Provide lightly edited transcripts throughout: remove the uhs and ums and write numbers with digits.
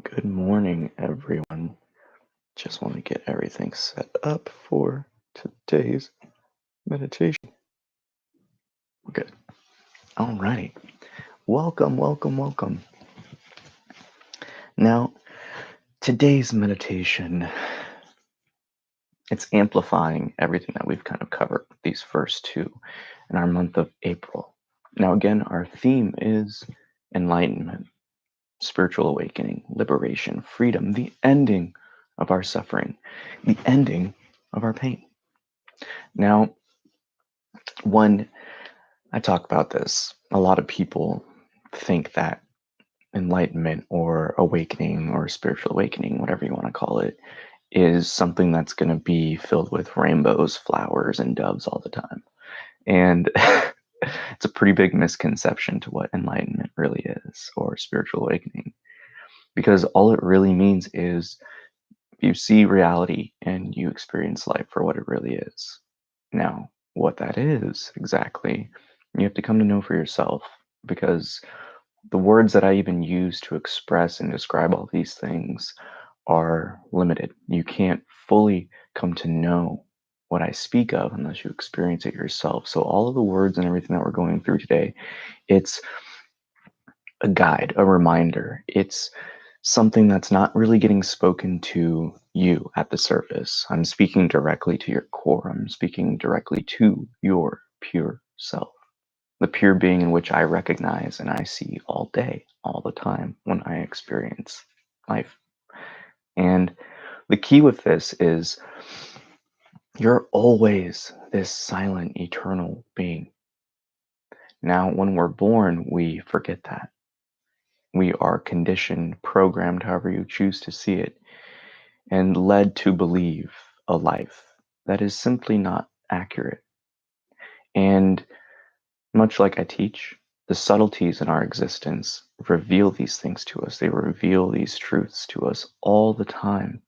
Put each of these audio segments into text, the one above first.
Good morning, everyone. Just want to get everything set up for today's meditation. We're good. Alrighty. Welcome, welcome, welcome. Now, today's meditation, it's amplifying everything that we've kind of covered, these first two, in our month of April. Now, again, our theme is enlightenment, spiritual awakening, liberation, freedom, the ending of our suffering, the ending of our pain. Now, when I talk about this, a lot of people think that enlightenment or awakening or spiritual awakening, whatever you want to call it, is something that's going to be filled with rainbows, flowers, and doves all the time. And it's a pretty big misconception to what enlightenment really is or spiritual awakening. Because all it really means is you see reality and you experience life for what it really is. Now, what that is exactly, you have to come to know for yourself, because the words that I even use to express and describe all these things are limited. You can't fully come to know what I speak of unless you experience it yourself. So all of the words and everything that we're going through today, it's a guide, a reminder. It's something that's not really getting spoken to you at the surface. I'm speaking directly to your core. I'm speaking directly to your pure self, the pure being in which I recognize and I see all day, all the time when I experience life. And the key with this is you're always this silent, eternal being. Now, when we're born, we forget that. We are conditioned, programmed, however you choose to see it, and led to believe a life that is simply not accurate. And much like I teach, the subtleties in our existence reveal these things to us. They reveal these truths to us all the time,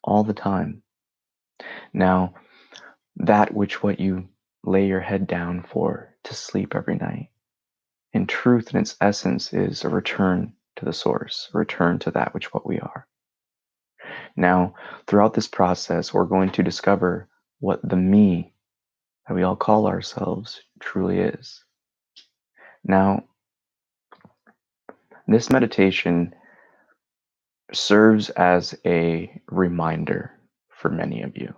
all the time. Now, what you lay your head down for to sleep every night, in truth, in its essence, is a return to the source, a return to that which what we are. Now, throughout this process, we're going to discover what the me that we all call ourselves truly is. Now, this meditation serves as a reminder for many of you.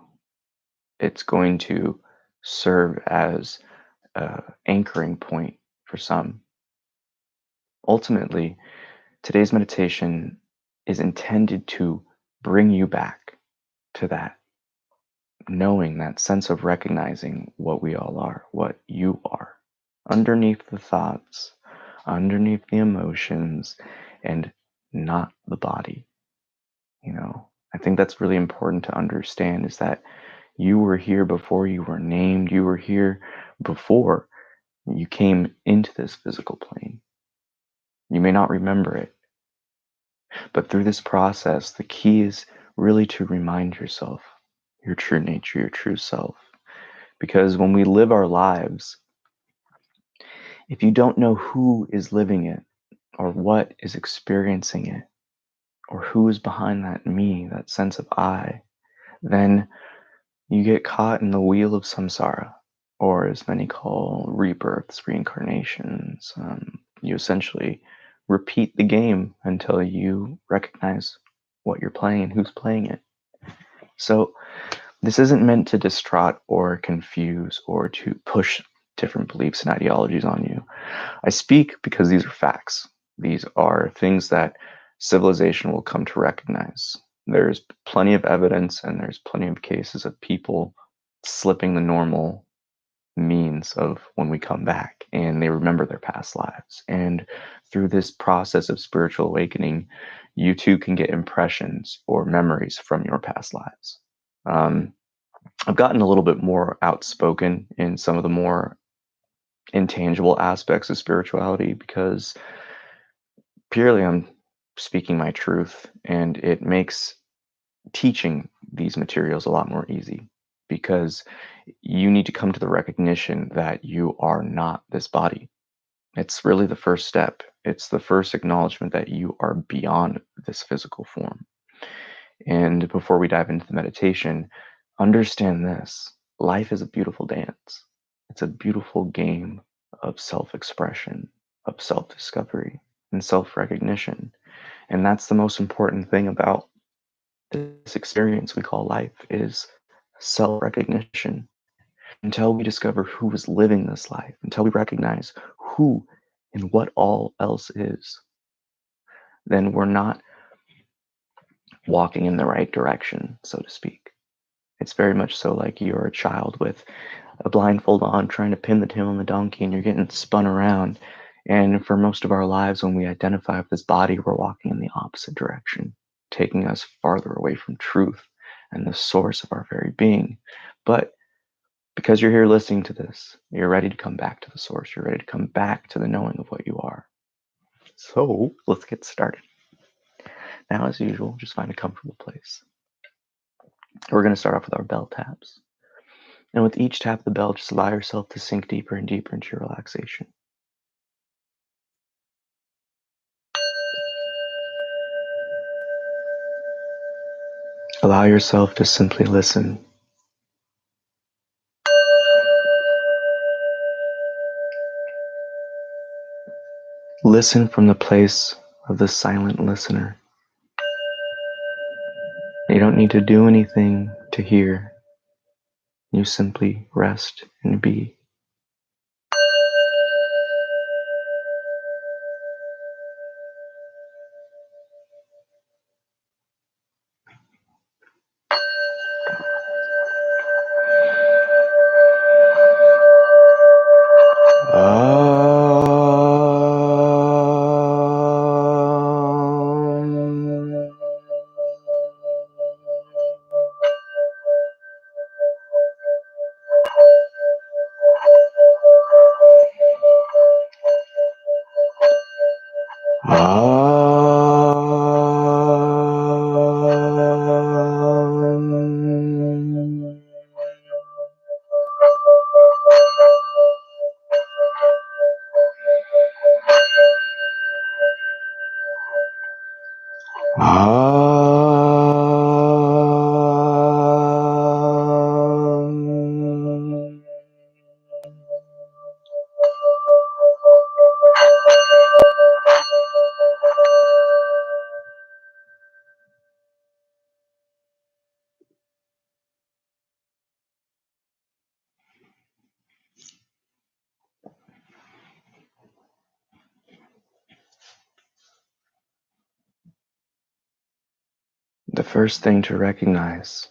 It's going to serve as an anchoring point for some. Ultimately, today's meditation is intended to bring you back to that, knowing, that sense of recognizing what we all are, what you are, underneath the thoughts, underneath the emotions, and not the body. I think that's really important to understand, is that you were here before you were named. You were here before you came into this physical plane. You may not remember it, but through this process, the key is really to remind yourself your true nature, your true self. Because when we live our lives, if you don't know who is living it or what is experiencing it or who is behind that me, that sense of I, then you get caught in the wheel of samsara, or as many call rebirths, reincarnations. You essentially repeat the game until you recognize what you're playing and who's playing it. So this isn't meant to distraught or confuse or to push different beliefs and ideologies on you. I speak because these are facts. These are things that civilization will come to recognize. There's plenty of evidence and there's plenty of cases of people slipping the normal means of when we come back and they remember their past lives. And through this process of spiritual awakening, you too can get impressions or memories from your past lives. I've gotten a little bit more outspoken in some of the more intangible aspects of spirituality because purely I'm speaking my truth, and it makes teaching these materials a lot more easy, because you need to come to the recognition that you are not this body. It's really the first step. It's the first acknowledgement that you are beyond this physical form. And before we dive into the meditation, understand this: life is a beautiful dance. It's a beautiful game of self expression, of self discovery, and self recognition. And that's the most important thing about this experience we call life is self recognition. Until we discover who is living this life, until we recognize who and what all else is, then we're not walking in the right direction, so to speak. It's very much so like you're a child with a blindfold on trying to pin the tail on the donkey and you're getting spun around. And for most of our lives, when we identify with this body, we're walking in the opposite direction, taking us farther away from truth and the source of our very being. But because you're here listening to this, you're ready to come back to the source. You're ready to come back to the knowing of what you are. So let's get started. Now, as usual, just find a comfortable place. We're going to start off with our bell taps. And with each tap of the bell, just allow yourself to sink deeper and deeper into your relaxation. Allow yourself to simply listen. Listen from the place of the silent listener. You don't need to do anything to hear. You simply rest and be. The first thing to recognize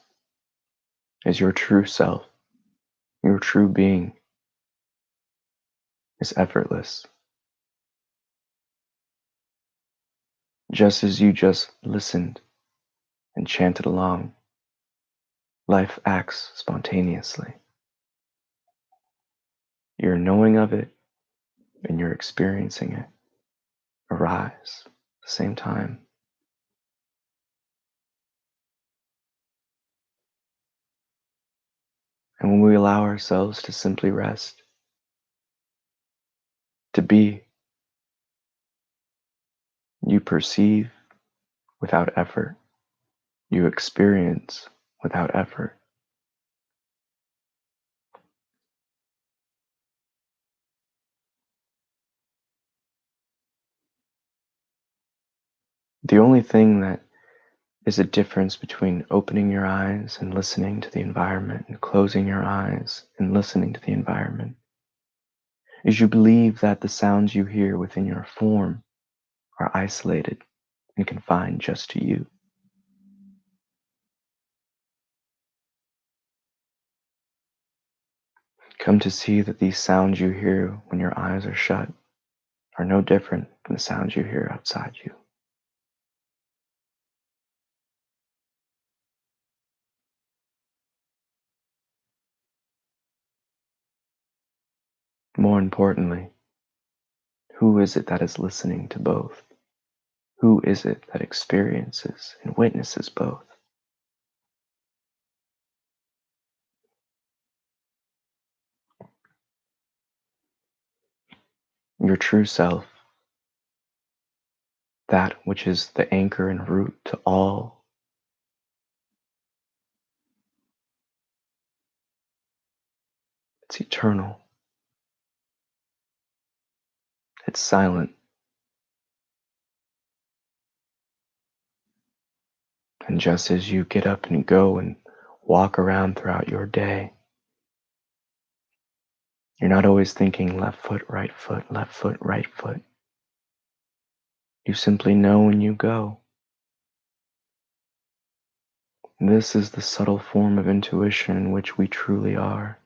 is your true self, your true being is effortless. Just as you just listened and chanted along, life acts spontaneously. Your knowing of it and your experiencing it arise at the same time. And when we allow ourselves to simply rest, to be, you perceive without effort, you experience without effort. The only thing that is a difference between opening your eyes and listening to the environment and closing your eyes and listening to the environment is you believe that the sounds you hear within your form are isolated and confined just to you. Come to see that these sounds you hear when your eyes are shut are no different than the sounds you hear outside you. More importantly, who is it that is listening to both? Who is it that experiences and witnesses both? Your true self that which is the anchor and root to all. It's eternal. It's silent. And just as you get up and go and walk around throughout your day, you're not always thinking left foot, right foot, left foot, right foot. You simply know when you go. This is the subtle form of intuition in which we truly are.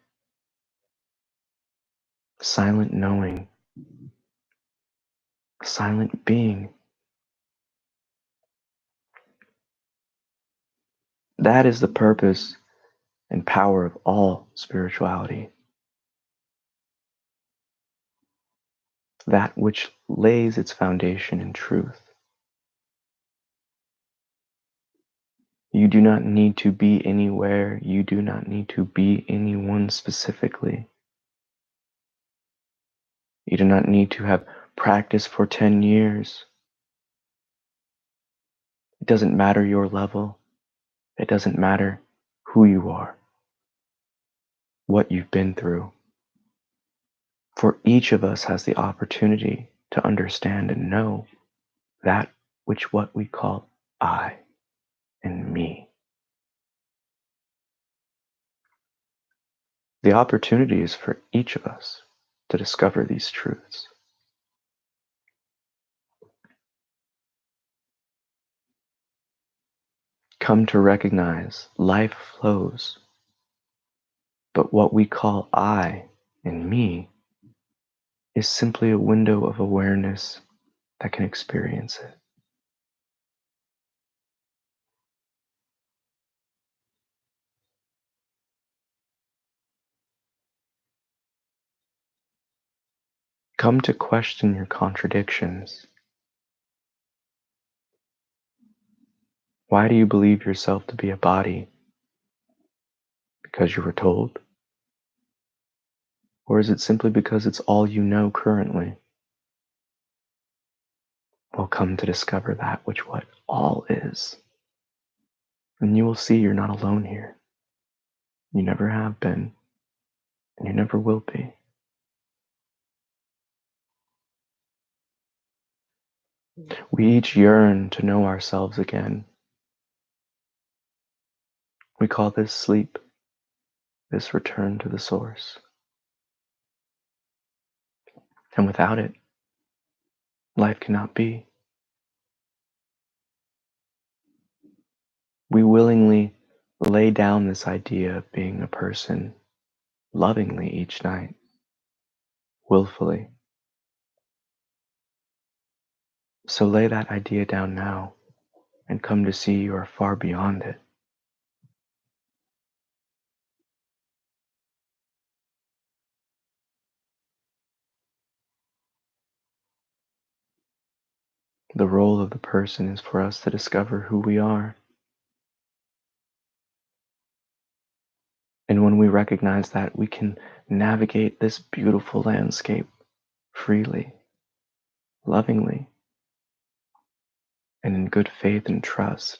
Silent knowing, silent being. That is the purpose and power of all spirituality. That which lays its foundation in truth. You do not need to be anywhere. You do not need to be anyone specifically. You do not need to have practiced for 10 years. It doesn't matter your level. It doesn't matter who you are, what you've been through. For each of us has the opportunity to understand and know that which what we call I and me. The opportunity is for each of us to discover these truths. Come to recognize life flows, but what we call I and me is simply a window of awareness that can experience it. Come to question your contradictions. Why do you believe yourself to be a body? Because you were told? Or is it simply because it's all you know currently? Well, come to discover that which what all is. And you will see you're not alone here. You never have been, and you never will be. We each yearn to know ourselves again. We call this sleep, this return to the source. And without it, life cannot be. We willingly lay down this idea of being a person lovingly each night, willfully. So lay that idea down now and come to see you are far beyond it. The role of the person is for us to discover who we are. And when we recognize that, we can navigate this beautiful landscape freely, lovingly, and in good faith and trust.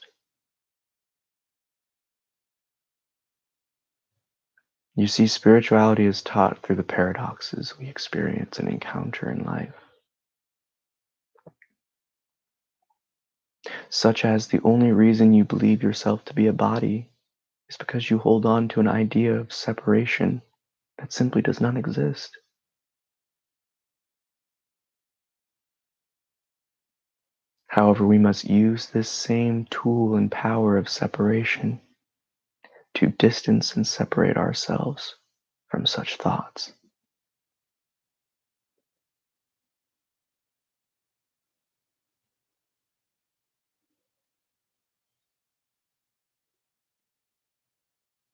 You see, spirituality is taught through the paradoxes we experience and encounter in life, such as the only reason you believe yourself to be a body is because you hold on to an idea of separation that simply does not exist. However, we must use this same tool and power of separation to distance and separate ourselves from such thoughts.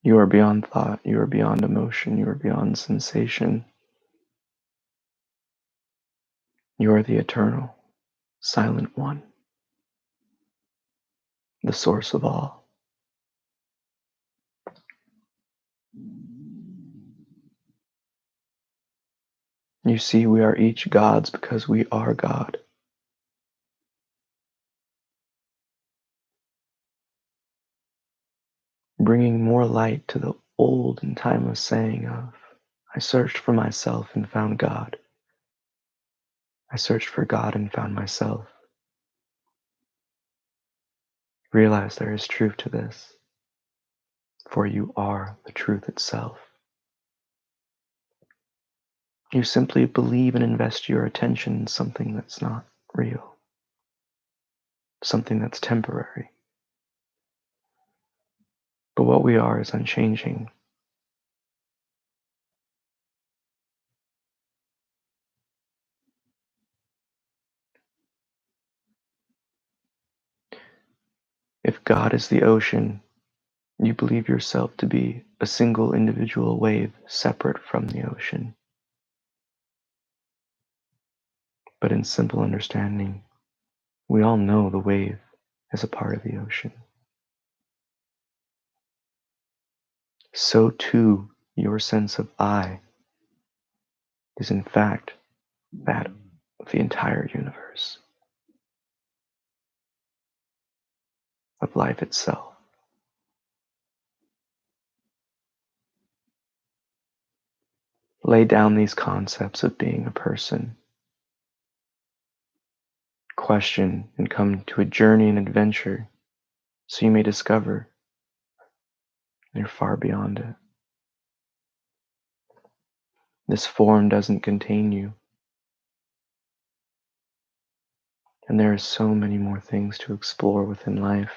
You are beyond thought, you are beyond emotion, you are beyond sensation. You are the eternal, silent one, the source of all. You see, we are each gods because we are God. bringing more light to the old and timeless saying of, I searched for myself and found God. I searched for God and found myself. Realize there is truth to this, for you are the truth itself. You simply believe and invest your attention in something that's not real, something that's temporary. But what we are is unchanging. If God is the ocean, you believe yourself to be a single individual wave separate from the ocean. But in simple understanding, we all know the wave is a part of the ocean. So too, your sense of I is in fact that of the entire universe, of life itself. Lay down these concepts of being a person. Question and come to a journey and adventure so you may discover you're far beyond it. This form doesn't contain you. And there are so many more things to explore within life.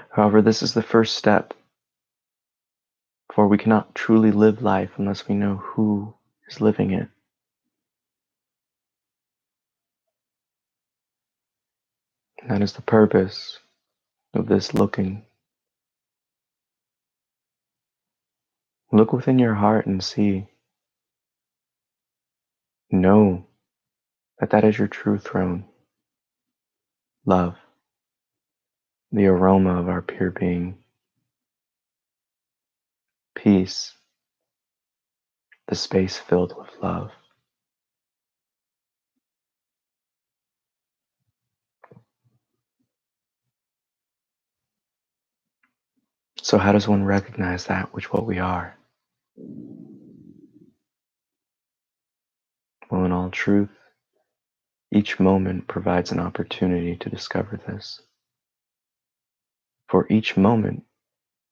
However, this is the first step, for we cannot truly live life unless we know who is living it. And that is the purpose of this looking. Look within your heart and see. Know that that is your true throne. Love, the aroma of our pure being. Peace, the space filled with love. So how does one recognize that which what we are? Well, in all truth, each moment provides an opportunity to discover this. For each moment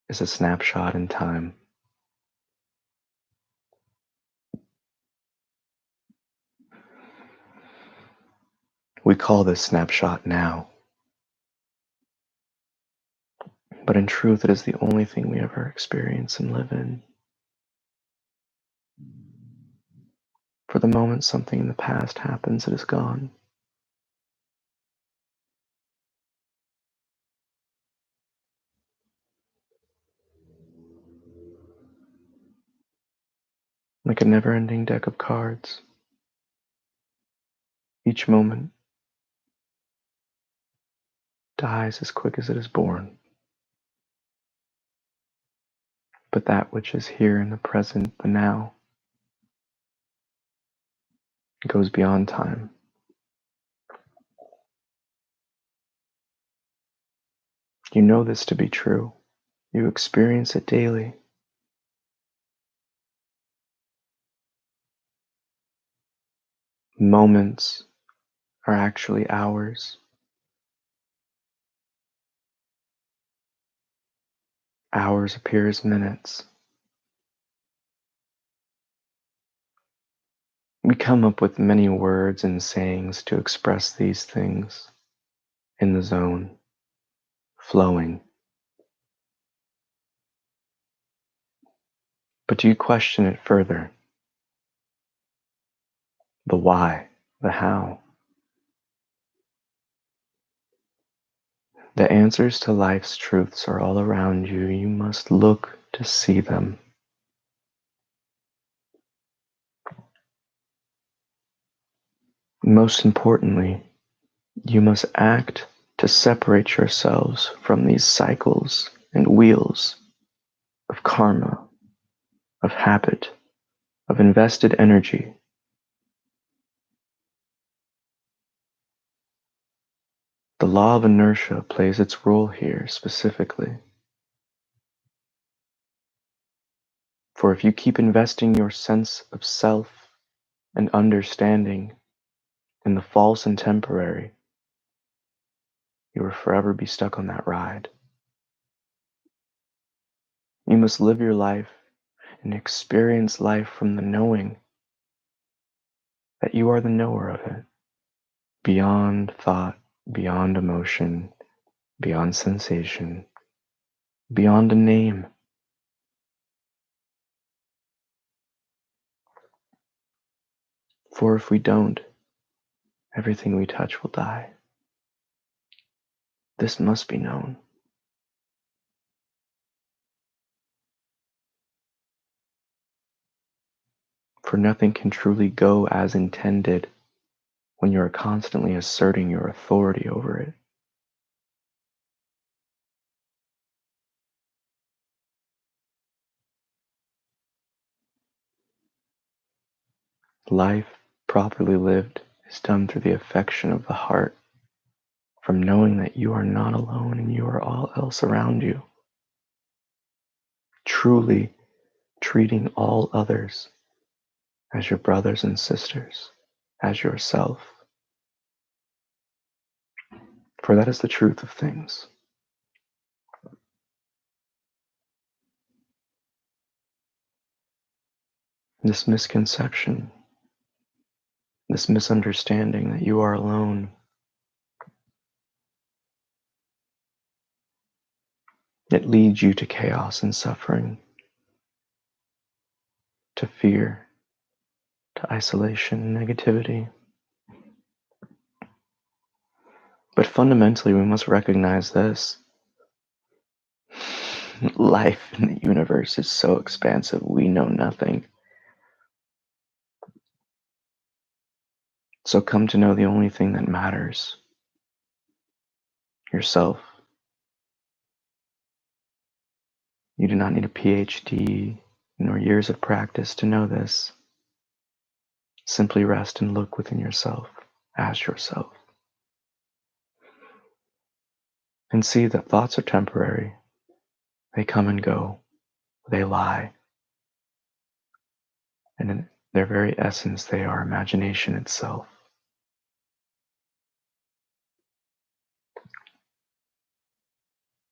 is a snapshot in time. We call this snapshot now. But in truth, it is the only thing we ever experience and live in. For the moment something in the past happens, it is gone. Like a never-ending deck of cards. Each moment dies as quick as it is born. But that which is here in the present, the now, goes beyond time. You know this to be true. You experience it daily. Moments are actually hours. Hours appear as minutes. We come up with many words and sayings to express these things. In the zone, flowing. But do you question it further? The why, the how. The answers to life's truths are all around you. You must look to see them. Most importantly, you must act to separate yourselves from these cycles and wheels of karma, of habit, of invested energy. The law of inertia plays its role here specifically. For if you keep investing your sense of self and understanding in the false and temporary, you will forever be stuck on that ride. You must live your life and experience life from the knowing that you are the knower of it, beyond thought, beyond emotion, beyond sensation, beyond a name. For if we don't, everything we touch will die. This must be known. For nothing can truly go as intended when you are constantly asserting your authority over it. Life, properly lived, is done through the affection of the heart, from knowing that you are not alone and you are all else around you. Truly treating all others as your brothers and sisters, as yourself. For that is the truth of things. This misconception, this misunderstanding that you are alone, it leads you to chaos and suffering, to fear, to isolation and negativity. But fundamentally, we must recognize this. Life in the universe is so expansive, we know nothing. So come to know the only thing that matters, yourself. You do not need a PhD nor years of practice to know this. Simply rest and look within yourself as yourself. And see that thoughts are temporary. They come and go. They lie. And in their very essence, they are imagination itself.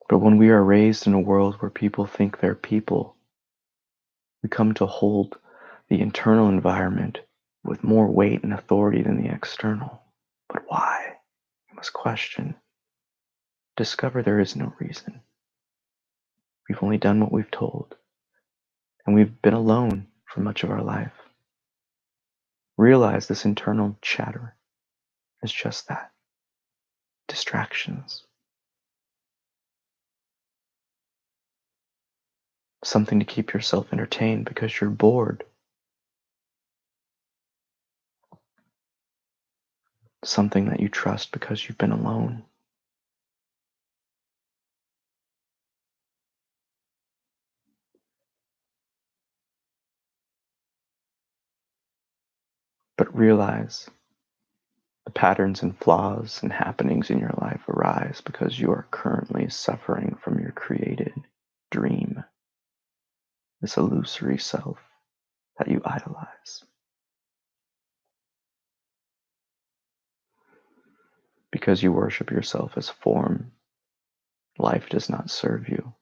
But when we are raised in a world where people think they're people, we come to hold the internal environment with more weight and authority than the external. But why? We must question. Discover there is no reason. We've only done what we've told, and we've been alone for much of our life. Realize this internal chatter is just that. Distractions. Something to keep yourself entertained because you're bored. Something that you trust because you've been alone. But realize the patterns and flaws and happenings in your life arise because you are currently suffering from your created dream, this illusory self that you idolize. Because you worship yourself as form, life does not serve you.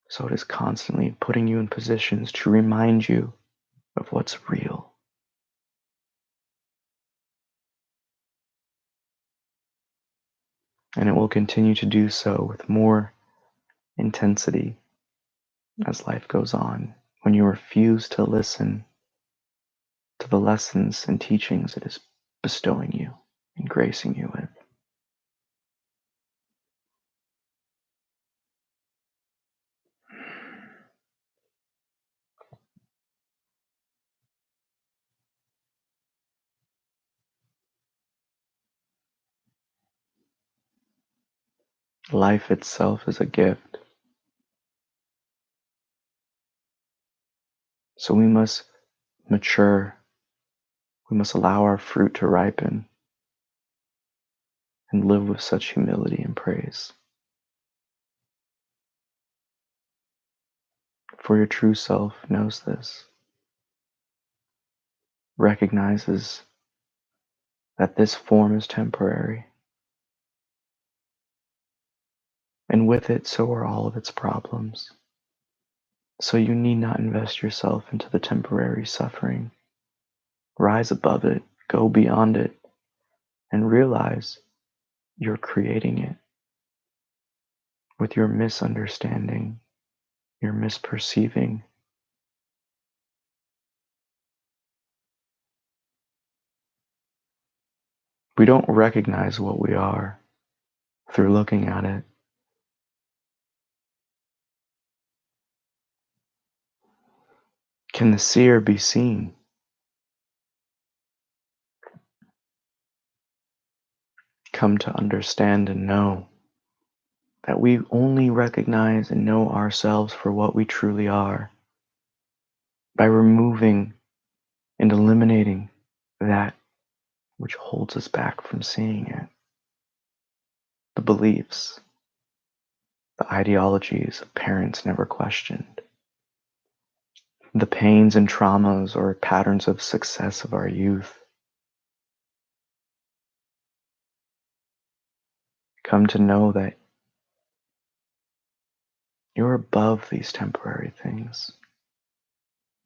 So it is constantly putting you in positions to remind you of what's real. And it will continue to do so with more intensity as life goes on, when you refuse to listen to the lessons and teachings it is bestowing you and gracing you with. Life itself is a gift. So we must mature. We must allow our fruit to ripen. and live with such humility and praise. For your true self knows this, recognizes that this form is temporary, and with it, so are all of its problems. So you need not invest yourself into the temporary suffering. Rise above it, go beyond it, and realize you're creating it with your misunderstanding, your misperceiving. We don't recognize what we are through looking at it. Can the seer be seen? Come to understand and know that we only recognize and know ourselves for what we truly are by removing and eliminating that which holds us back from seeing it. The beliefs, the ideologies of parents never questioned, the pains and traumas or patterns of success of our youth. Come to know that you're above these temporary things.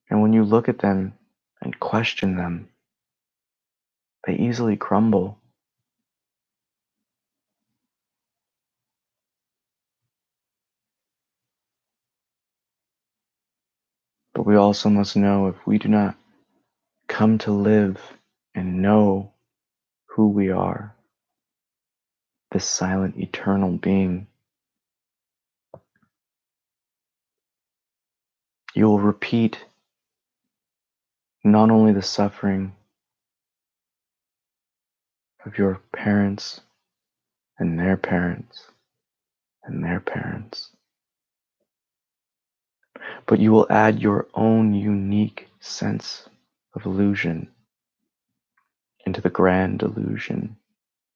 And when you look at them and question them, they easily crumble. But we also must know if we do not come to live and know who we are, this silent, eternal being, you will repeat not only the suffering of your parents and their parents and their parents, but you will add your own unique sense of illusion into the grand illusion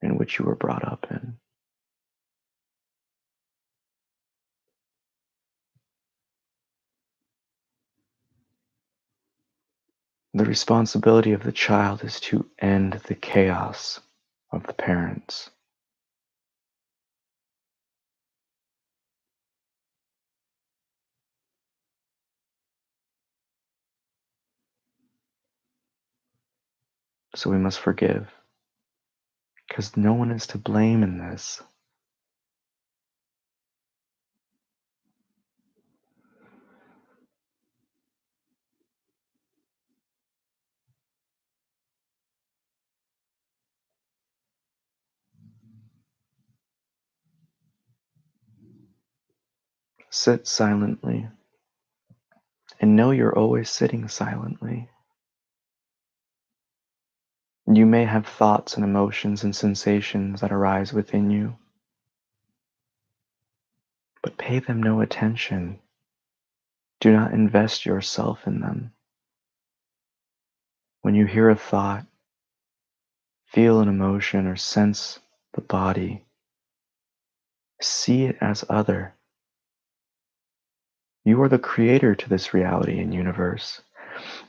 in which you were brought up in. The responsibility of the child is to end the chaos of the parents. So we must forgive, because no one is to blame in this. Sit silently and know you're always sitting silently. You may have thoughts and emotions and sensations that arise within you, but pay them no attention. Do not invest yourself in them. When you hear a thought, feel an emotion, or sense the body, see it as other. You are the creator to this reality and universe.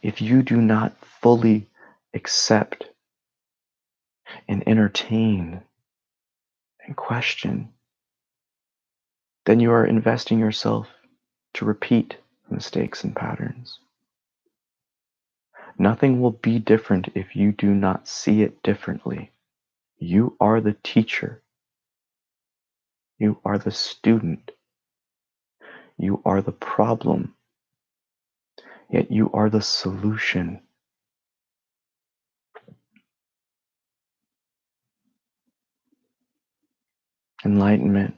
If you do not fully accept and entertain and question, then you are investing yourself to repeat mistakes and patterns. Nothing will be different if you do not see it differently. You are the teacher. You are the student. You are the problem. Yet you are the solution. Enlightenment,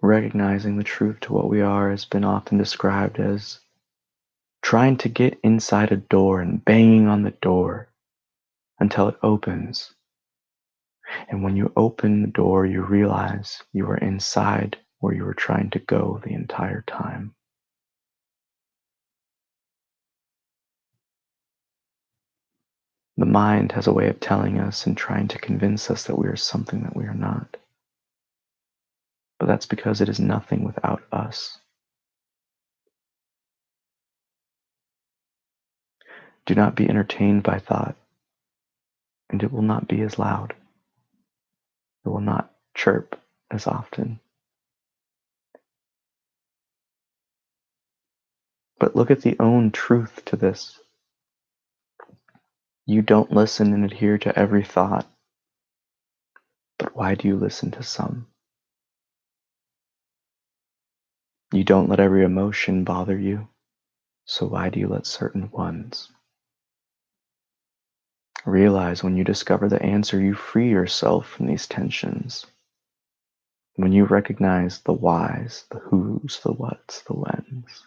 recognizing the truth to what we are, has been often described as trying to get inside a door and banging on the door until it opens. And when you open the door, you realize you are inside where you were trying to go the entire time. The mind has a way of telling us and trying to convince us that we are something that we are not. But that's because it is nothing without us. Do not be entertained by thought, and it will not be as loud. It will not chirp as often. But look at the own truth to this. You don't listen and adhere to every thought, but why do you listen to some? You don't let every emotion bother you, so why do you let certain ones? Realize when you discover the answer, you free yourself from these tensions. When you recognize the whys, the whos, the whats, the whens,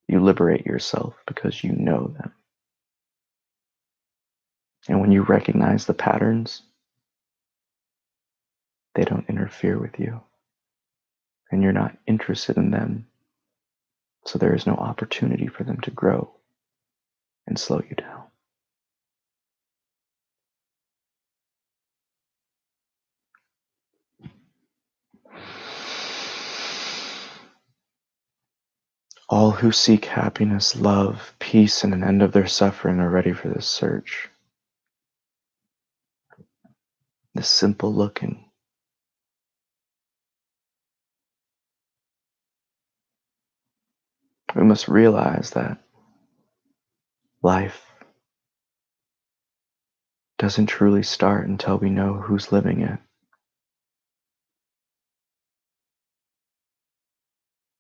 you liberate yourself because you know them. And when you recognize the patterns, they don't interfere with you. And you're not interested in them, so there is no opportunity for them to grow and slow you down. All who seek happiness, love, peace, and an end of their suffering are ready for this search. This simple looking. We must realize that life doesn't truly start until we know who's living it.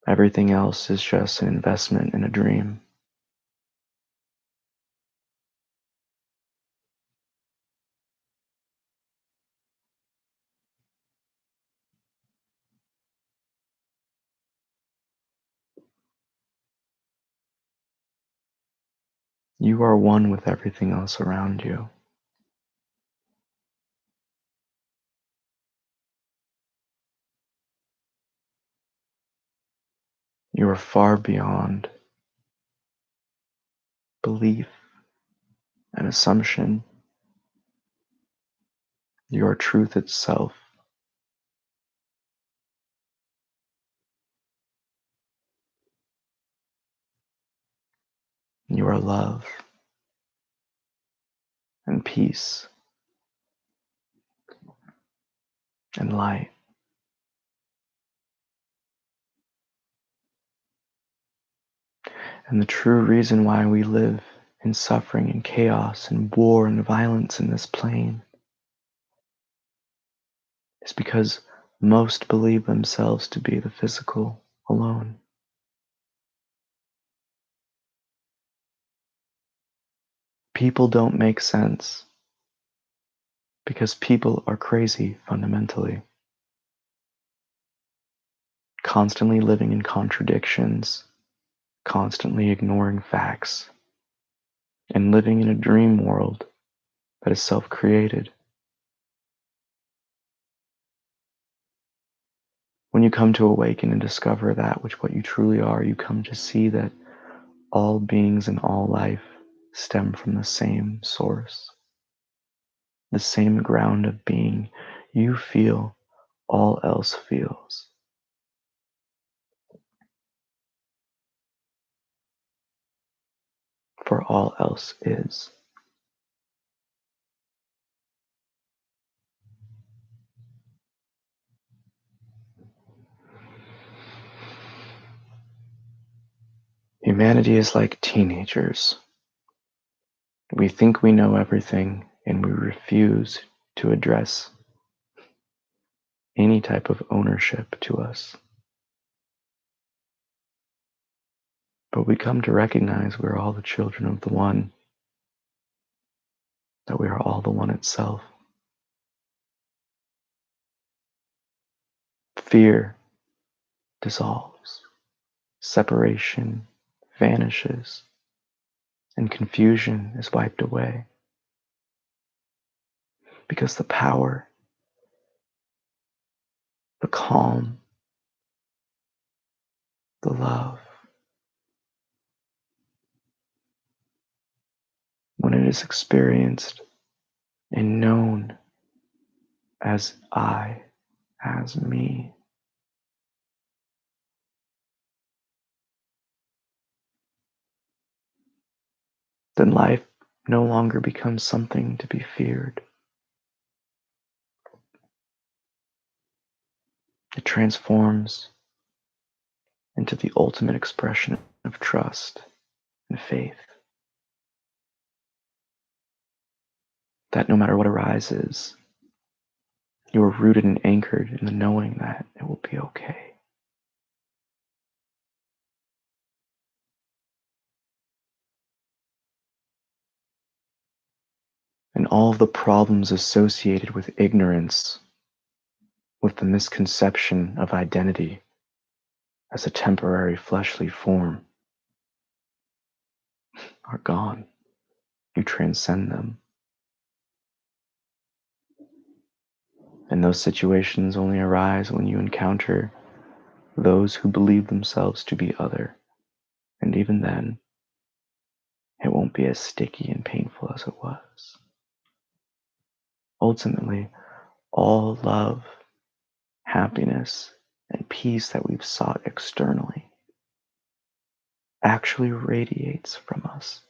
Everything else is just an investment in a dream. You are one with everything else around you. You are far beyond belief and assumption. You are truth itself. You are love and peace and light. And the true reason why we live in suffering and chaos and war and violence in this plane is because most believe themselves to be the physical alone. People don't make sense because people are crazy fundamentally, constantly living in contradictions, constantly ignoring facts, and living in a dream world that is self-created. When you come to awaken and discover that which what you truly are, you come to see that all beings and all life stem from the same source, the same ground of being. You feel, all else feels. For all else is. Humanity is like teenagers. We think we know everything and we refuse to address any type of ownership to us. But we come to recognize we're all the children of the One, that we are all the One itself. Fear dissolves, separation vanishes, and confusion is wiped away. Because the power, the calm, the love, when it is experienced and known as I, as me, then life no longer becomes something to be feared. It transforms into the ultimate expression of trust and faith. That no matter what arises, you are rooted and anchored in the knowing that it will be okay. And all of the problems associated with ignorance, with the misconception of identity as a temporary fleshly form, are gone. You transcend them. And those situations only arise when you encounter those who believe themselves to be other. And even then, it won't be as sticky and painful as it was. Ultimately, all love, happiness, and peace that we've sought externally actually radiates from us.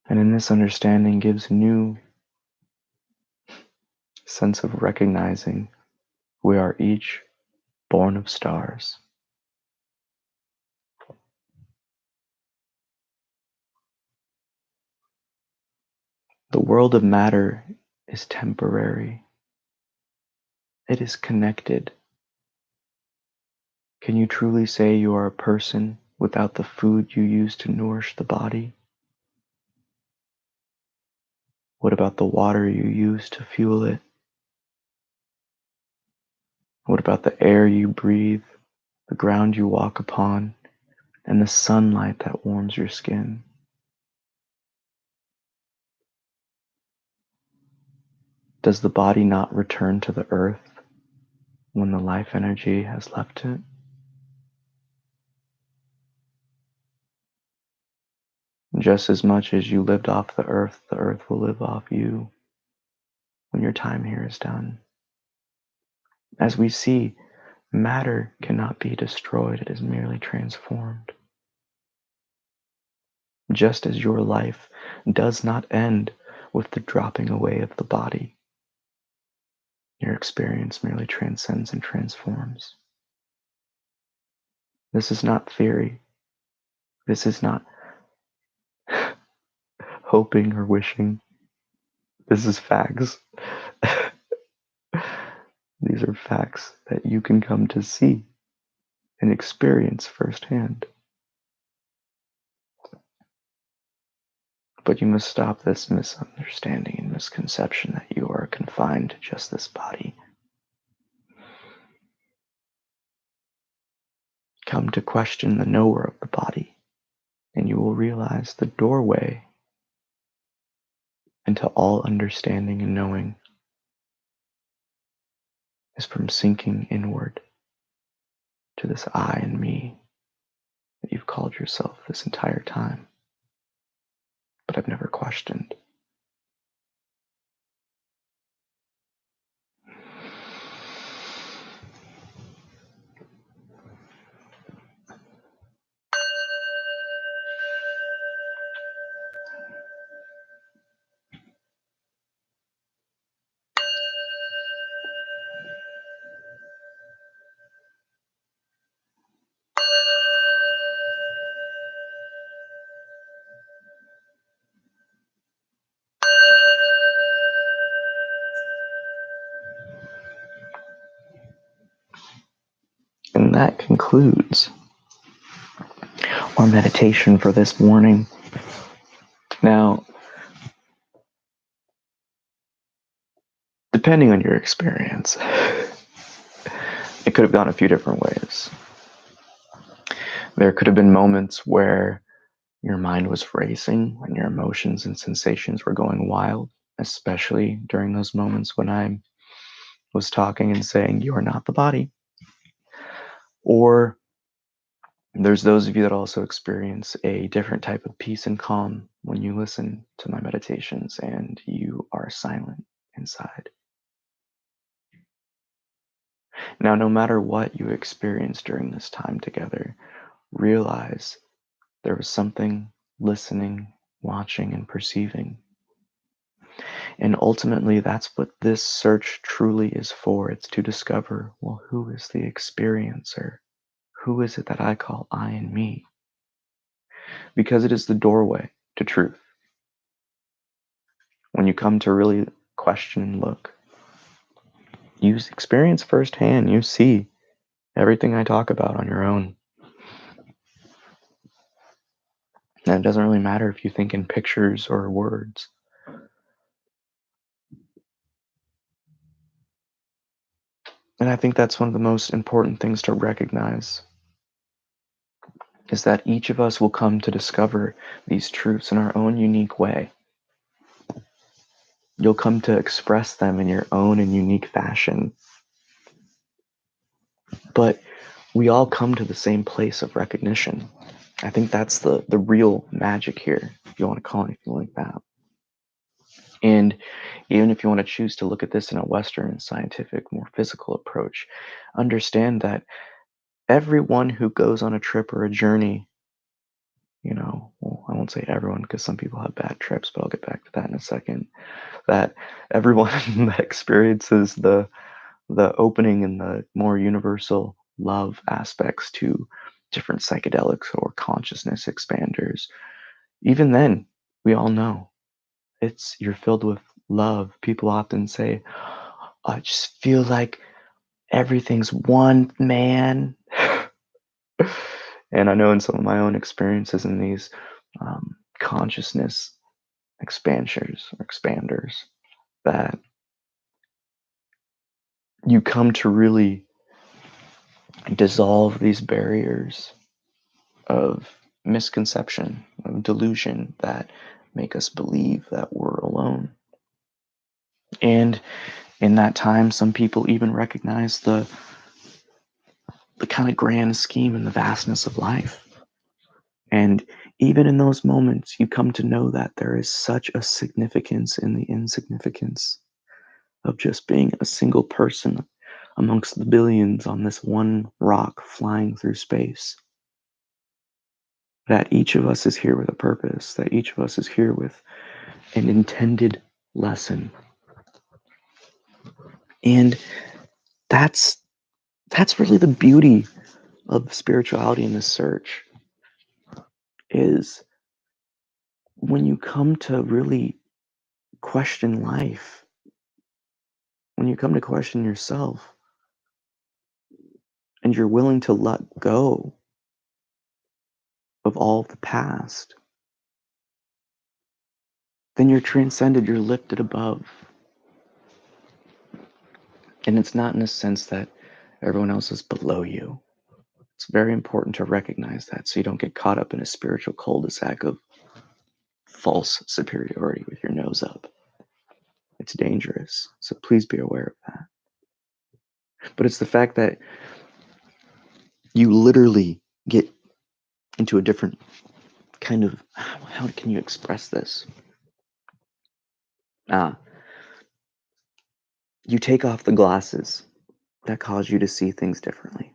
And in this understanding gives new sense of recognizing we are each born of stars. The world of matter is temporary. It is connected. Can you truly say you are a person without the food you use to nourish the body? What about the water you use to fuel it? What about the air you breathe, the ground you walk upon, and the sunlight that warms your skin? Does the body not return to the earth when the life energy has left it? Just as much as you lived off the earth will live off you when your time here is done. As we see, matter cannot be destroyed, it is merely transformed. Just as your life does not end with the dropping away of the body, your experience merely transcends and transforms. This is not theory. This is not hoping or wishing. This is facts. These are facts that you can come to see and experience firsthand. But you must stop this misunderstanding and misconception that you are confined to just this body. Come to question the knower of the body, and you will realize the doorway into all understanding and knowing is from sinking inward to this I and me that you've called yourself this entire time, but I've never questioned. And that concludes our meditation for this morning. Now, depending on your experience, it could have gone a few different ways. There could have been moments where your mind was racing and your emotions and sensations were going wild, especially during those moments when I was talking and saying, "You are not the body." Or There's those of you that also experience a different type of peace and calm when you listen to my meditations and you are silent inside. Now, no matter what you experience during this time together, realize there was something listening, watching, and perceiving. And ultimately, that's what this search truly is for. It's to discover, well, who is the experiencer? Who is it that I call I and me? Because it is the doorway to truth. When you come to really question and look, you experience firsthand, you see everything I talk about on your own. And it doesn't really matter if you think in pictures or words. And I think that's one of the most important things to recognize is that each of us will come to discover these truths in our own unique way. You'll come to express them in your own and unique fashion. But we all come to the same place of recognition. I think that's the real magic here, if you want to call anything like that. And even if you want to choose to look at this in a Western scientific, more physical approach, understand that everyone who goes on a trip or a journey, well, I won't say everyone because some people have bad trips, but I'll get back to that in a second. That everyone that experiences the opening and the more universal love aspects to different psychedelics or consciousness expanders, even then, we all know you're filled with love. People often say, I just feel like everything's one, man. And I know in some of my own experiences in these consciousness expanders, that you come to really dissolve these barriers of misconception, of delusion that make us believe that we're alone. And in that time, some people even recognize the kind of grand scheme and the vastness of life. And even in those moments, you come to know that there is such a significance in the insignificance of just being a single person amongst the billions on this one rock flying through space. That each of us is here with a purpose, that each of us is here with an intended lesson. And that's really the beauty of spirituality in this search, is when you come to really question life, when you come to question yourself, and you're willing to let go of all the past, then you're transcended, you're lifted above. And it's not in a sense that everyone else is below you. It's very important to recognize that so you don't get caught up in a spiritual cul-de-sac of false superiority with your nose up. It's dangerous. So please be aware of that. But it's the fact that you literally get into a different kind of, how can you express this? Ah, you take off the glasses that cause you to see things differently.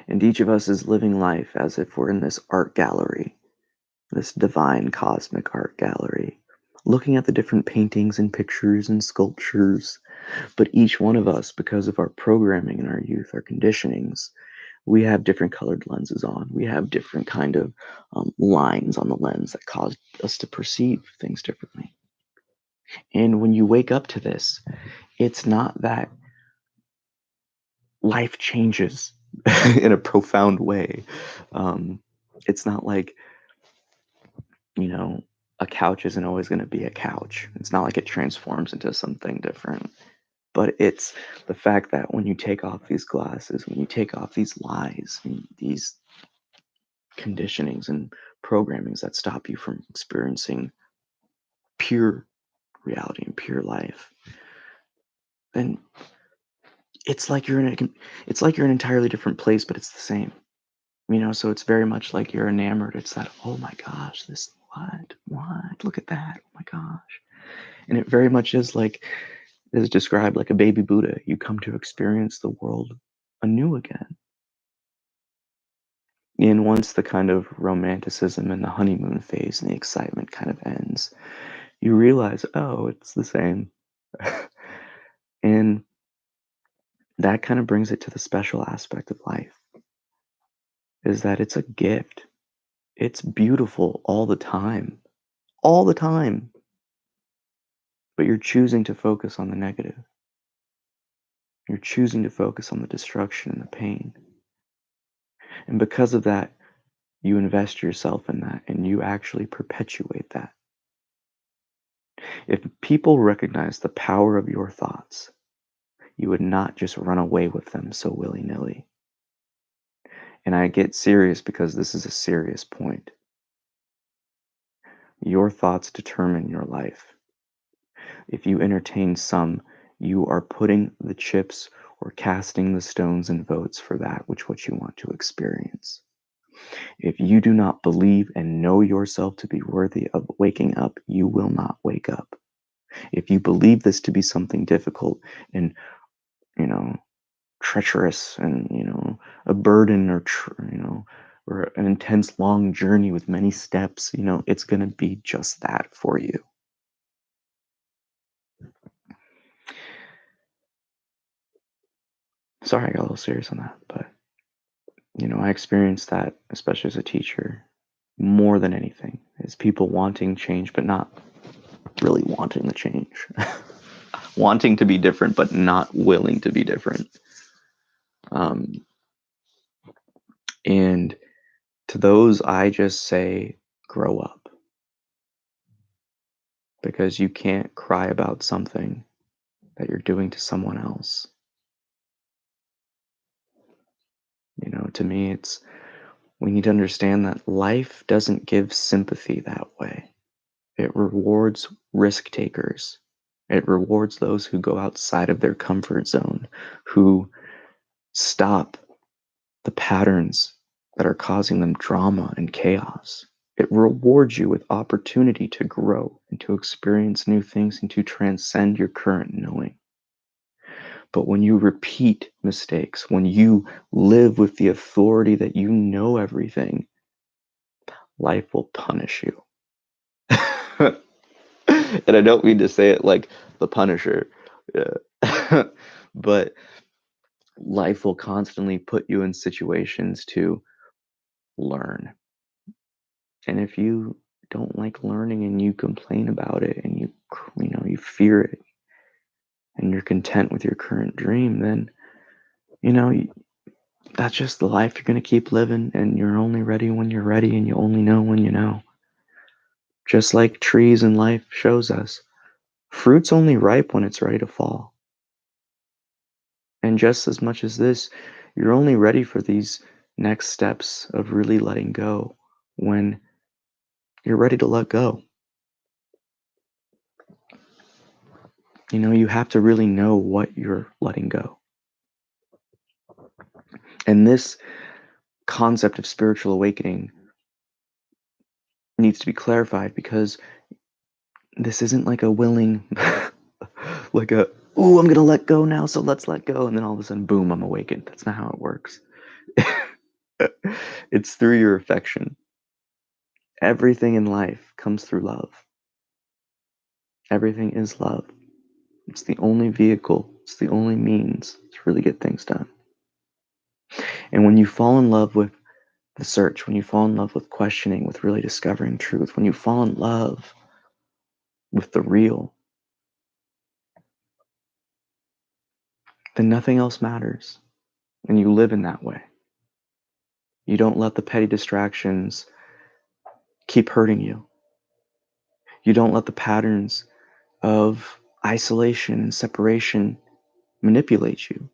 And each of us is living life as if we're in this art gallery, this divine cosmic art gallery, looking at the different paintings and pictures and sculptures. But each one of us, because of our programming in our youth, our conditionings, we have different colored lenses on. We have different kind of lines on the lens that cause us to perceive things differently. And when you wake up to this, it's not that life changes in a profound way. Um, it's not like, you know, a couch isn't always going to be a couch. It's not like it transforms into something different. But it's the fact that when you take off these glasses, when you take off these lies, and these conditionings and programmings that stop you from experiencing pure reality and pure life, then it's like you're in an entirely different place, but it's the same. So it's very much like you're enamored. It's that, oh my gosh, this, what, look at that, oh my gosh. And it very much is described like a baby Buddha. You come to experience the world anew again. And once the kind of romanticism and the honeymoon phase and the excitement kind of ends, you realize, oh, it's the same. And that kind of brings it to the special aspect of life, is that it's a gift. It's beautiful all the time. All the time. But you're choosing to focus on the negative. You're choosing to focus on the destruction and the pain. And because of that, you invest yourself in that and you actually perpetuate that. If people recognize the power of your thoughts, you would not just run away with them so willy-nilly. And I get serious because this is a serious point. Your thoughts determine your life. If you entertain some, you are putting the chips or casting the stones and votes for that which what you want to experience. If you do not believe and know yourself to be worthy of waking up, you will not wake up. If you believe this to be something difficult and, you know, treacherous and, a burden or an intense long journey with many steps, it's going to be just that for you. Sorry, I got a little serious on that, but I experienced that, especially as a teacher, more than anything, is people wanting change, but not really wanting the change. Wanting to be different, but not willing to be different. Um, and to those, I just say, grow up. Because you can't cry about something that you're doing to someone else. To me, we need to understand that life doesn't give sympathy that way. It rewards risk takers. It rewards those who go outside of their comfort zone, who stop the patterns that are causing them drama and chaos. It rewards you with opportunity to grow and to experience new things and to transcend your current knowing. But when you repeat mistakes, when you live with the authority that you know everything, life will punish you. And I don't mean to say it like the Punisher, yeah. But life will constantly put you in situations to learn. And if you don't like learning and you complain about it and you fear it and you're content with your current dream, then you know that's just the life you're going to keep living, and you're only ready when you're ready, and you only know when you know. Just like trees in life shows us, fruit's only ripe when it's ready to fall. And just as much as this, you're only ready for these next steps of really letting go when you're ready to let go. You have to really know what you're letting go. And this concept of spiritual awakening needs to be clarified, because this isn't like a willing, like ooh, I'm going to let go now, so let's let go. And then all of a sudden, boom, I'm awakened. That's not how it works. It's through your affection. Everything in life comes through love. Everything is love. It's the only vehicle, it's the only means to really get things done. And when you fall in love with the search, when you fall in love with questioning, with really discovering truth, when you fall in love with the real, then nothing else matters. And you live in that way. You don't let the petty distractions keep hurting you. You don't let the patterns of isolation and separation manipulate you.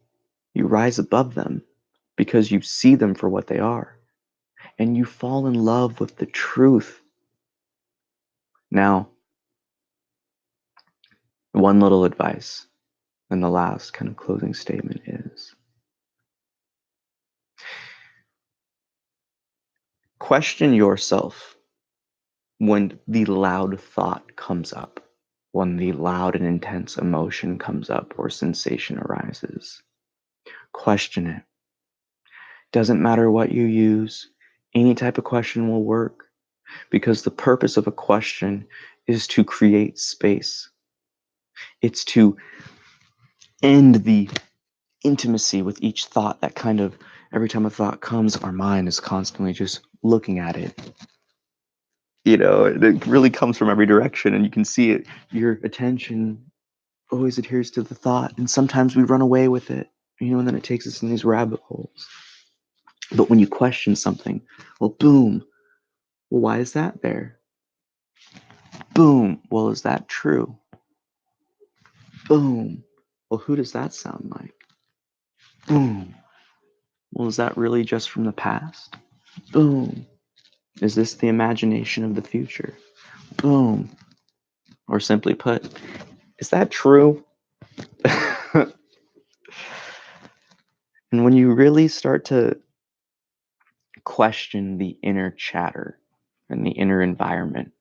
You rise above them because you see them for what they are. And you fall in love with the truth. Now, one little advice, and the last kind of closing statement is, Question yourself when the loud thought comes up, when the loud and intense emotion comes up or sensation arises. Question it. Doesn't matter what you use, any type of question will work because the purpose of a question is to create space. It's to end the intimacy with each thought that kind of, every time a thought comes, our mind is constantly just looking at it. It really comes from every direction and you can see it. Your attention always adheres to the thought, and sometimes we run away with it, and then it takes us in these rabbit holes. But when you question something, well, boom, well, why is that there? Boom, well, is that true? Boom, well, who does that sound like? Boom, well, is that really just from the past? Boom, is this the imagination of the future? Boom, or simply put, is that true? And when you really start to question the inner chatter and the inner environment,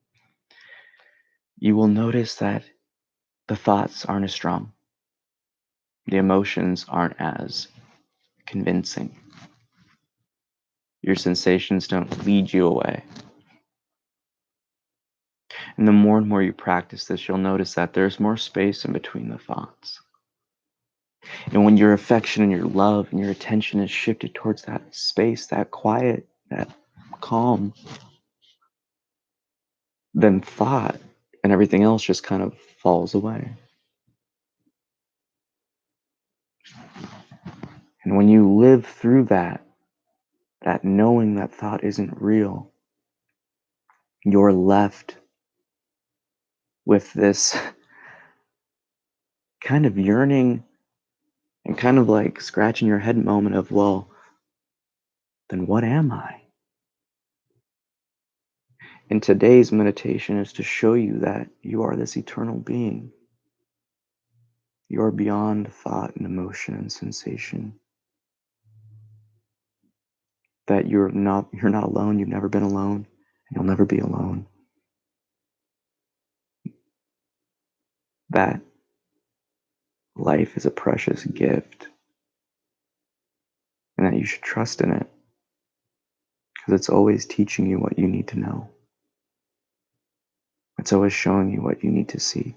you will notice that the thoughts aren't as strong. The emotions aren't as convincing. Your sensations don't lead you away. And the more and more you practice this, you'll notice that there's more space in between the thoughts. And when your affection and your love and your attention is shifted towards that space, that quiet, that calm, then thought and everything else just kind of falls away. And when you live through that knowing that thought isn't real, you're left with this kind of yearning and kind of like scratching your head moment of, well, then what am I? And today's meditation is to show you that you are this eternal being. You are beyond thought and emotion and sensation. That you're not alone, you've never been alone, and you'll never be alone. That life is a precious gift, and that you should trust in it, because it's always teaching you what you need to know. It's always showing you what you need to see.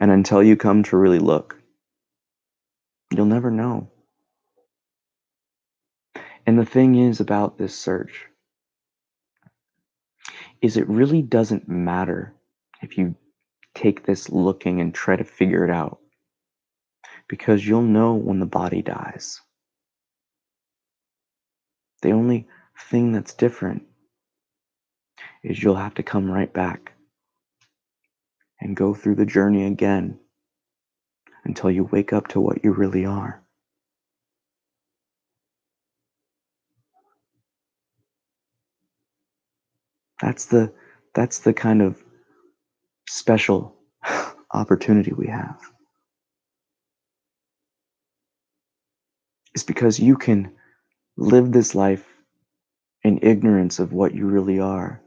And until you come to really look, you'll never know. And the thing is about this search is it really doesn't matter if you take this looking and try to figure it out, because you'll know when the body dies. The only thing that's different is you'll have to come right back and go through the journey again until you wake up to what you really are. That's the kind of special opportunity we have. It's because you can live this life in ignorance of what you really are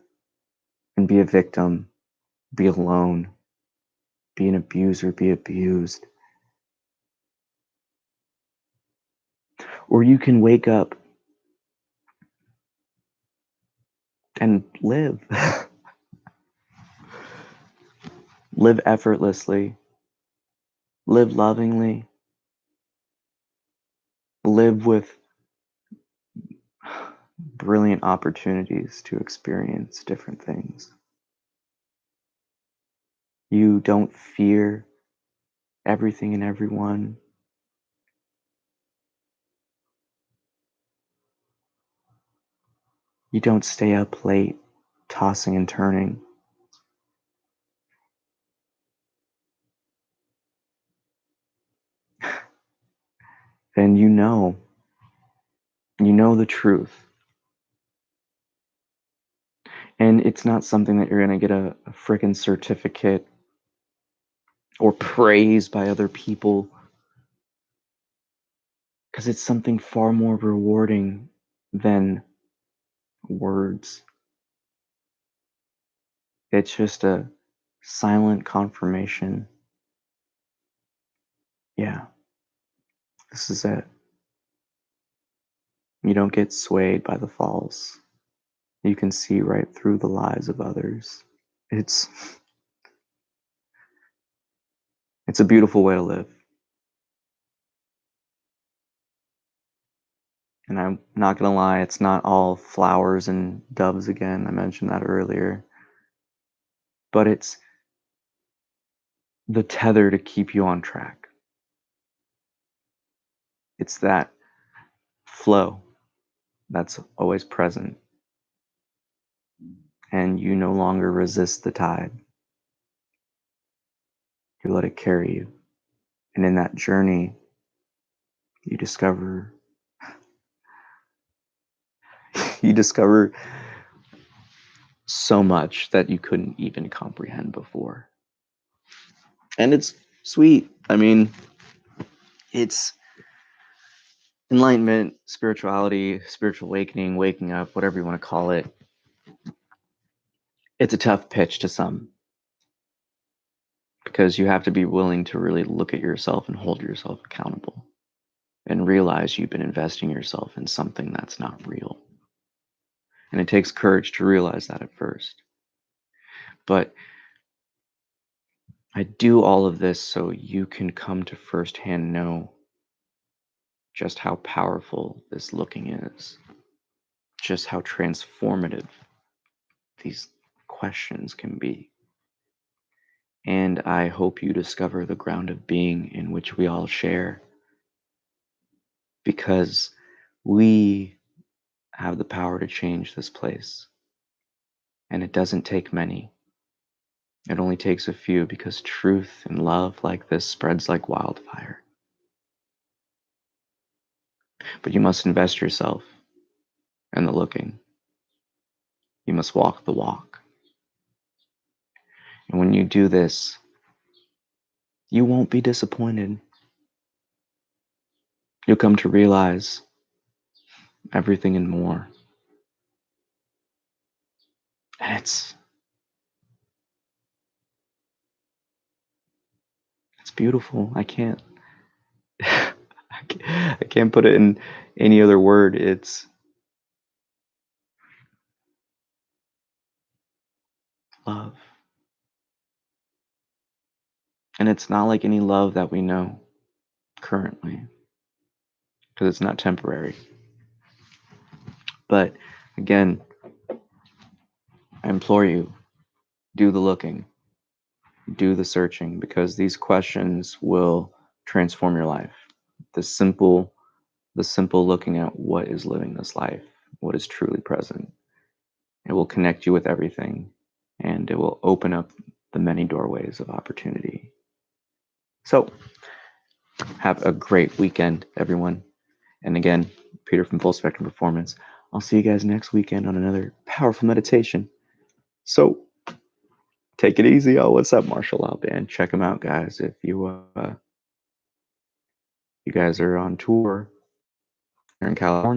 and be a victim, be alone, be an abuser, be abused. Or you can wake up and live. Live effortlessly, live lovingly, live with brilliant opportunities to experience different things. You don't fear everything and everyone. You don't stay up late tossing and turning. Then you know the truth. And it's not something that you're going to get a frickin' certificate or praise by other people because it's something far more rewarding than words. It's just a silent confirmation. Yeah, this is it. You don't get swayed by the false. You can see right through the lies of others. It's it's a beautiful way to live. And I'm not gonna lie, it's not all flowers and doves again. I mentioned that earlier. But it's the tether to keep you on track. It's that flow that's always present. And you no longer resist the tide. You let it carry you. And in that journey, you discover you discover so much that you couldn't even comprehend before. And it's sweet. I mean, it's enlightenment, spirituality, spiritual awakening, waking up, whatever you want to call it. It's a tough pitch to some because you have to be willing to really look at yourself and hold yourself accountable and realize you've been investing yourself in something that's not real. And it takes courage to realize that at first. But I do all of this so you can come to firsthand know just how powerful this looking is, just how transformative these questions can be. And I hope you discover the ground of being in which we all share, because we have the power to change this place. And it doesn't take many. It only takes a few, because truth and love like this spreads like wildfire. But you must invest yourself in the looking. You must walk the walk. And when you do this, you won't be disappointed. You'll come to realize everything and more. And it's beautiful. I can't put it in any other word. It's love. And it's not like any love that we know currently, because it's not temporary. But again, I implore you, do the looking, do the searching, because these questions will transform your life. The simple looking at what is living this life, what is truly present. It will connect you with everything, and it will open up the many doorways of opportunity. So, have a great weekend, everyone. And again, Peter from Full Spectrum Performance. I'll see you guys next weekend on another powerful meditation. So, take it easy. Oh, what's up, Marshall Law Band? Check them out, guys. If you guys are on tour here in California,